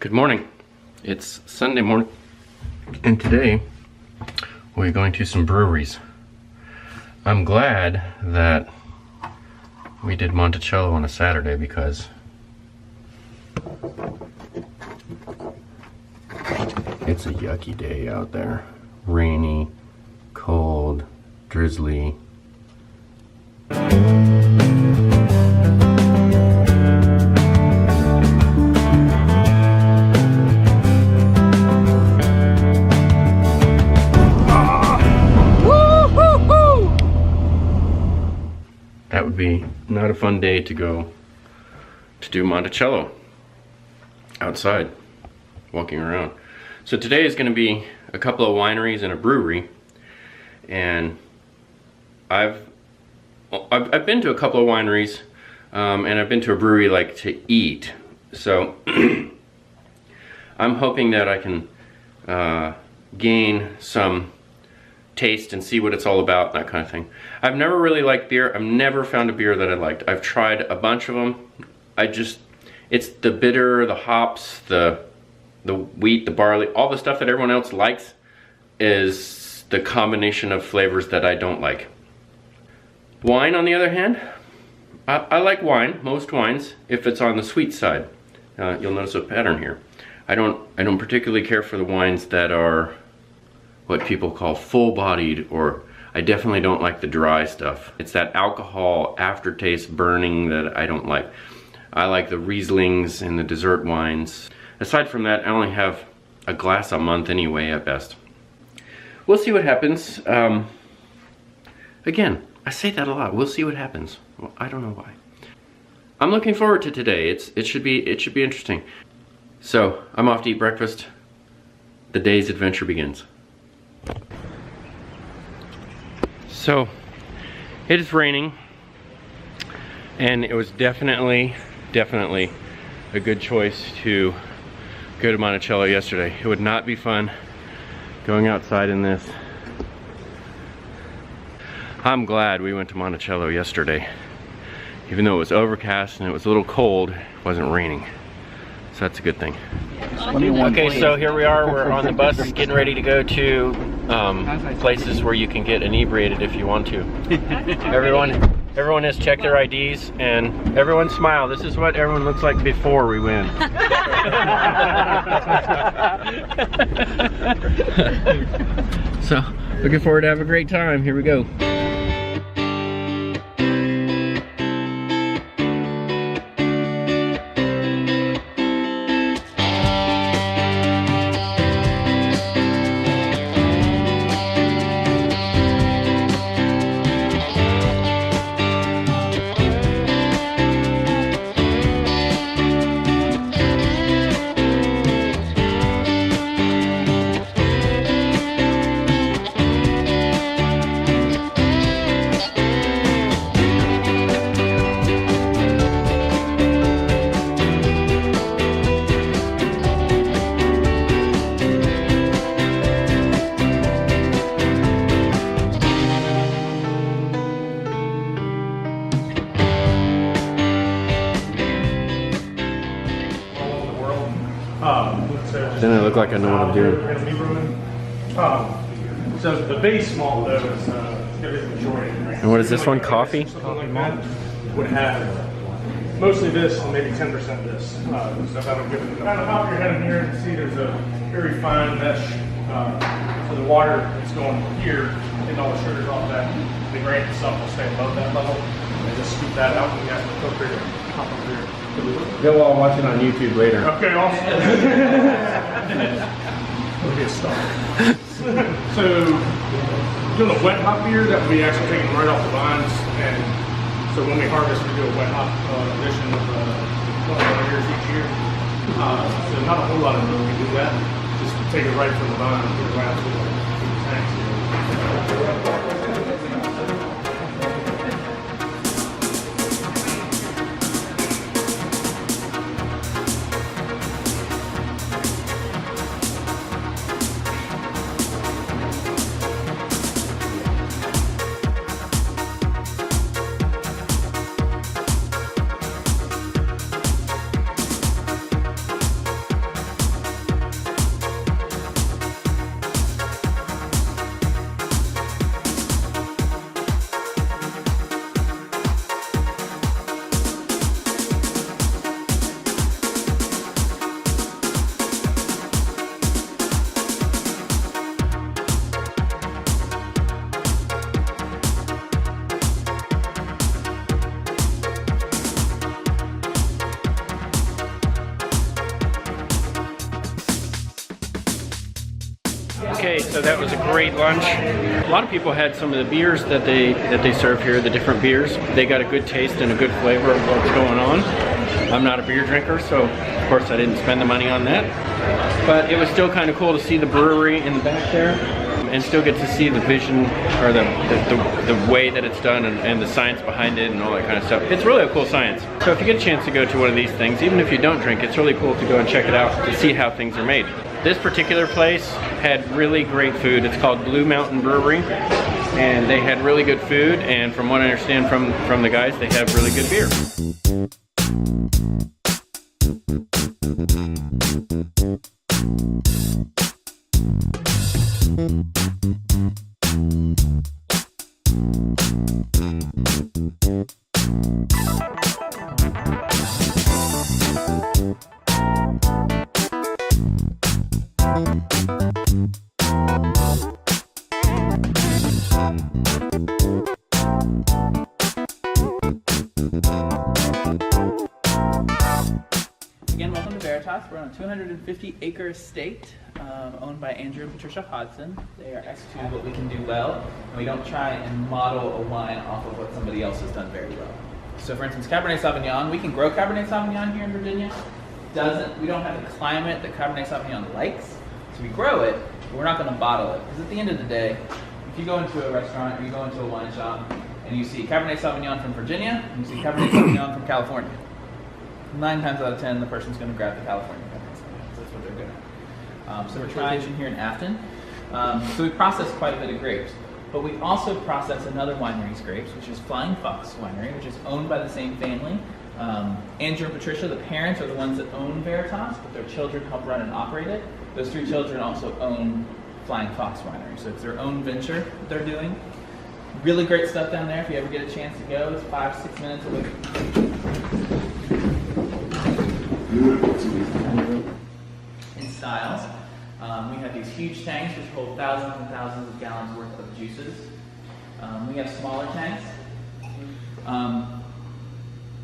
Good morning. It's Sunday morning, and today we're going to some breweries. I'm glad that we did Monticello on a Saturday because it's a yucky day out there. Rainy, cold, drizzly. That would be not a fun day to go to do Monticello outside, walking around. So today is going to be a couple of wineries and a brewery, and I've been to a couple of wineries, and I've been to a brewery like to eat. So I'm hoping that I can gain some taste and see what it's all about, that kind of thing. I've never really liked beer. I've never found a beer that I liked. I've tried a bunch of them. It's the bitter, the hops, the wheat, the barley, all the stuff that everyone else likes is the combination of flavors that I don't like. Wine, on the other hand, I like wine, most wines, if it's on the sweet side. You'll notice a pattern here. I don't particularly care for the wines that are what people call full-bodied, or I definitely don't like the dry stuff. It's that alcohol aftertaste burning that I don't like. I like the Rieslings and the dessert wines. Aside from that, I only have a glass a month anyway at best. We'll see what happens. Again, I say that a lot. We'll see what happens. Well, I don't know why. I'm looking forward to today. It should be interesting. So I'm off to eat breakfast. The day's adventure begins. So it is raining, and it was definitely a good choice to go to Monticello yesterday. It would not be fun going outside in this. I'm glad we went to Monticello yesterday. Even though it was overcast and it was a little cold, it wasn't raining. So that's a good thing. Okay, so here we are. We're on the bus getting ready to go to places where you can get inebriated if you want to. Everyone has checked their IDs, and everyone smile. This is what everyone looks like before we win. So, looking forward to have a great time. Here we go. Then I look like I know what I'm doing. So the base malt though is the majority. And what is this one? Coffee? Something like that would have mostly this and maybe 10% this. So that'll give it kind of pop your head in here and see there's a very fine mesh. So the water is going here, getting all the sugars off that. The grain itself will stay above that level. And just scoop that out and you got the filter to pop over here. You'll all watch it on YouTube later. Okay, awesome. It'll be a start. So, doing a wet hop beer, that would be actually taken right off the vines. And so when we harvest, we do a wet hop addition of 21 years each year. So not a whole lot of room we do that. Just take it right from the vine and put it right out to the tanks. So that was a great lunch. A lot of people had some of the beers that they serve here, the different beers. They got a good taste and a good flavor of what's going on. I'm not a beer drinker, so of course I didn't spend the money on that. But it was still kind of cool to see the brewery in the back there and still get to see the vision or the way that it's done and the science behind it and all that kind of stuff. It's really a cool science. So if you get a chance to go to one of these things, even if you don't drink, it's really cool to go and check it out to see how things are made. This particular place had really great food. It's called Blue Mountain Brewery, and they had really good food, and from what I understand from the guys, they have really good beer. Again, welcome to Vertias. We're on a 250-acre estate owned by Andrew and Patricia Hodson. They are us to what we can do well, and we don't try and model a wine off of what somebody else has done very well. So for instance, Cabernet Sauvignon, we can grow Cabernet Sauvignon here in Virginia. We don't have the climate that Cabernet Sauvignon likes, so we grow it, but we're not going to bottle it. Because at the end of the day, if you go into a restaurant or you go into a wine shop and you see Cabernet Sauvignon from Virginia and you see Cabernet Sauvignon from California, 9 times out of 10, the person's going to grab the California Cabernet Sauvignon. That's what they're good at. So we're trying here in Afton. So we process quite a bit of grapes. But we also process another winery's grapes, which is Flying Fox Winery, which is owned by the same family. Andrew and Patricia, the parents, are the ones that own Veritas, but their children help run and operate it. Those 3 children also own Flying Fox Winery, so it's their own venture that they're doing. Really great stuff down there. If you ever get a chance to go, it's 5-6 minutes away. In styles, we have these huge tanks which hold thousands and thousands of gallons worth of juices. We have smaller tanks.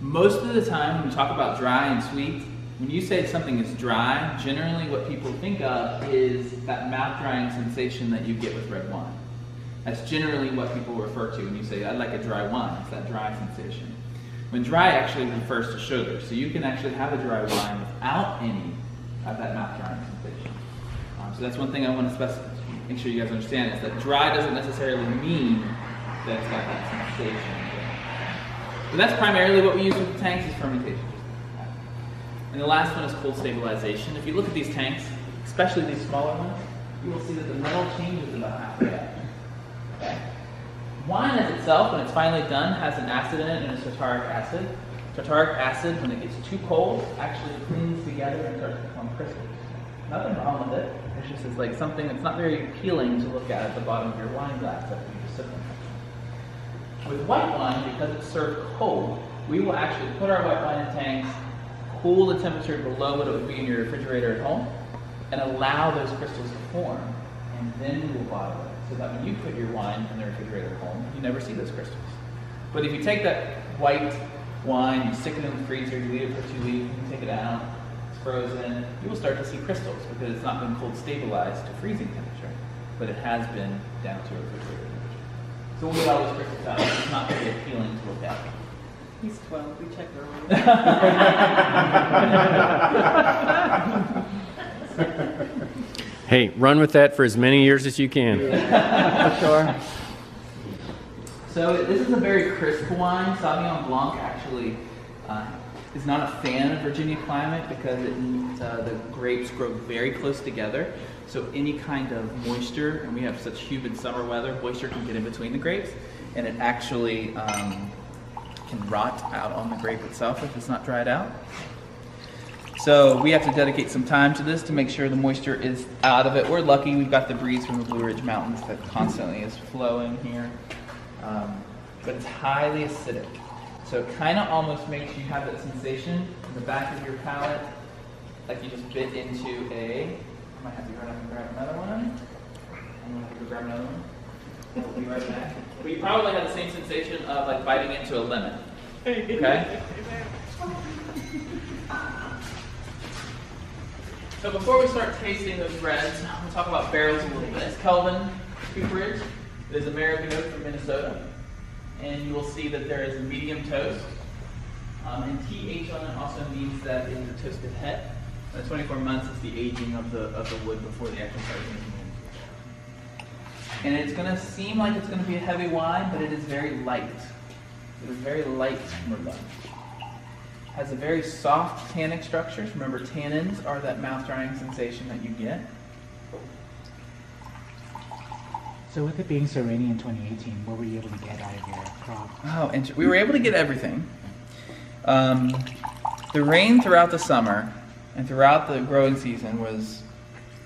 Most of the time when we talk about dry and sweet, when you say something is dry, generally what people think of is that mouth drying sensation that you get with red wine. That's generally what people refer to when you say, I'd like a dry wine. It's that dry sensation. When dry actually refers to sugar. So you can actually have a dry wine without any of that mouth drying sensation. So that's one thing I want to make sure you guys understand, is that dry doesn't necessarily mean that it's got that sensation. But that's primarily what we use with the tanks, is fermentation. And the last one is cold stabilization. If you look at these tanks, especially these smaller ones, you will see that the metal changes about halfway up. Okay. Wine as itself, when it's finally done, has an acid in it, and it's tartaric acid. Tartaric acid, when it gets too cold, actually clings together and starts to become crystals. Nothing wrong with it. It's just it's like something that's not very appealing to look at the bottom of your wine glass after you just sip them. With white wine, because it's served cold, we will actually put our white wine in tanks, cool the temperature below what it would be in your refrigerator at home, and allow those crystals to form, and then we will bottle it. So that when you put your wine in the refrigerator at home, you never see those crystals. But if you take that white wine, you stick it in the freezer, you leave it for 2 weeks, you can take it out, it's frozen, you will start to see crystals because it's not been cold stabilized to freezing temperature, but it has been down to refrigerator temperature. So we'll get all those crystals out. It's not very appealing to look at. He's 12, we checked earlier. Hey, run with that for as many years as you can. Sure. So this is a very crisp wine. Sauvignon Blanc actually is not a fan of Virginia climate because the grapes grow very close together. So any kind of moisture, and we have such humid summer weather, moisture can get in between the grapes, and it actually can rot out on the grape itself if it's not dried out. So we have to dedicate some time to this to make sure the moisture is out of it. We're lucky we've got the breeze from the Blue Ridge Mountains that constantly is flowing here. But it's highly acidic. So it kind of almost makes you have that sensation in the back of your palate, like you just bit into I might have to run up and grab another one. I'm going to have to go grab another one. We'll be right back. But you probably have the same sensation of like biting into a lemon. Okay? So before we start tasting those reds, we'll talk about barrels a little bit. It's Kelvin cooperage. It is American oak from Minnesota. And you will see that there is a medium toast. And TH on it also means that it is a toasted head. 24 months is the aging of the wood before the actual starts making it. And it's going to seem like it's going to be a heavy wine, but it is very light. It is very light Merlot. Has a very soft tannic structure. Remember, tannins are that mouth drying sensation that you get. So with it being so rainy in 2018, what were you able to get out of your crop? Oh, and we were able to get everything. The rain throughout the summer and throughout the growing season was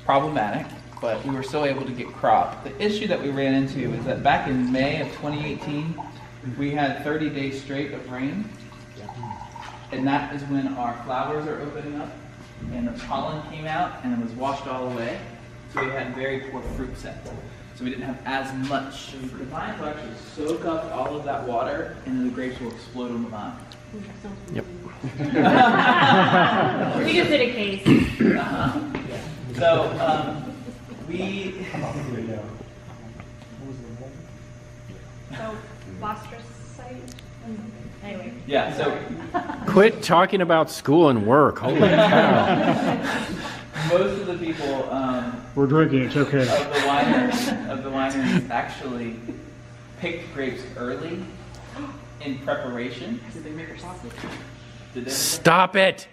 problematic, but we were still able to get crop. The issue that we ran into is that back in May of 2018, we had 30 days straight of rain, and that is when our flowers are opening up, and the pollen came out, and it was washed all away, so we had very poor fruit set. So we didn't have as much fruit. The vines will actually soak up all of that water, and then the grapes will explode on the vine. Yep. We just did a case. So we. So, Bostrocyte? Anyway. Yeah, so Quit talking about school and work. Holy cow. most of the people We're drinking, it's okay. of the wineries actually picked grapes early in preparation. Did they make a sausage? Did they? Stop it.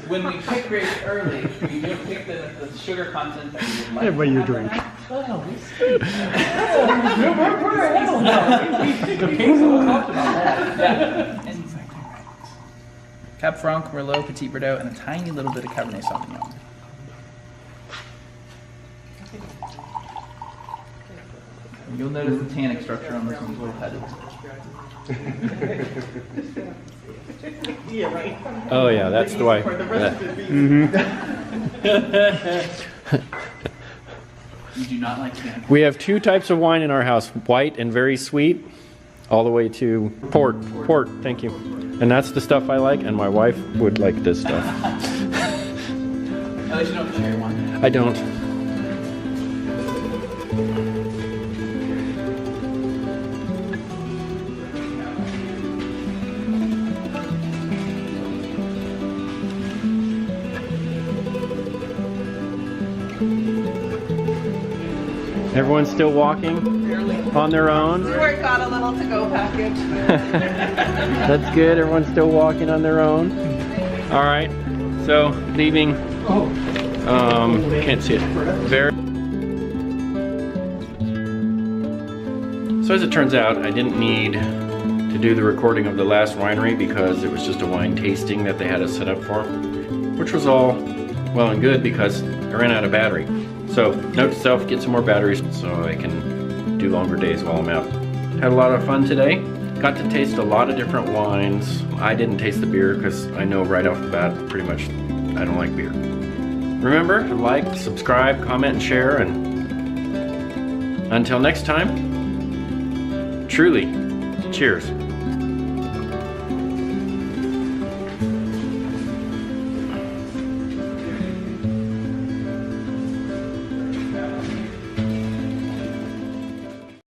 When we pick grapes early, we don't pick them at the sugar content that we would like. Yeah, but you drink. Yeah. And Cab Franc, Merlot, Petit Verdot, and a tiny little bit of Cabernet Sauvignon. You'll notice the tannic structure on this one's a little heavy. Yeah, right. Oh yeah, that's the way. For the rest of it. You do not like tannic. We have two types of wine in our house, white and very sweet, all the way to port, thank you. And that's the stuff I like, and my wife would like this stuff. At least you don't have cherry wine. I don't. Everyone's still walking on their own. Stuart got a little to-go package. That's good. Everyone's still walking on their own. All right. So leaving. Can't see it. So as it turns out, I didn't need to do the recording of the last winery because it was just a wine tasting that they had us set up for, which was all well and good because I ran out of battery. So note to self, get some more batteries so I can do longer days while I'm out. Had a lot of fun today. Got to taste a lot of different wines. I didn't taste the beer because I know right off the bat pretty much I don't like beer. Remember to like, subscribe, comment, and share, and until next time, truly, cheers.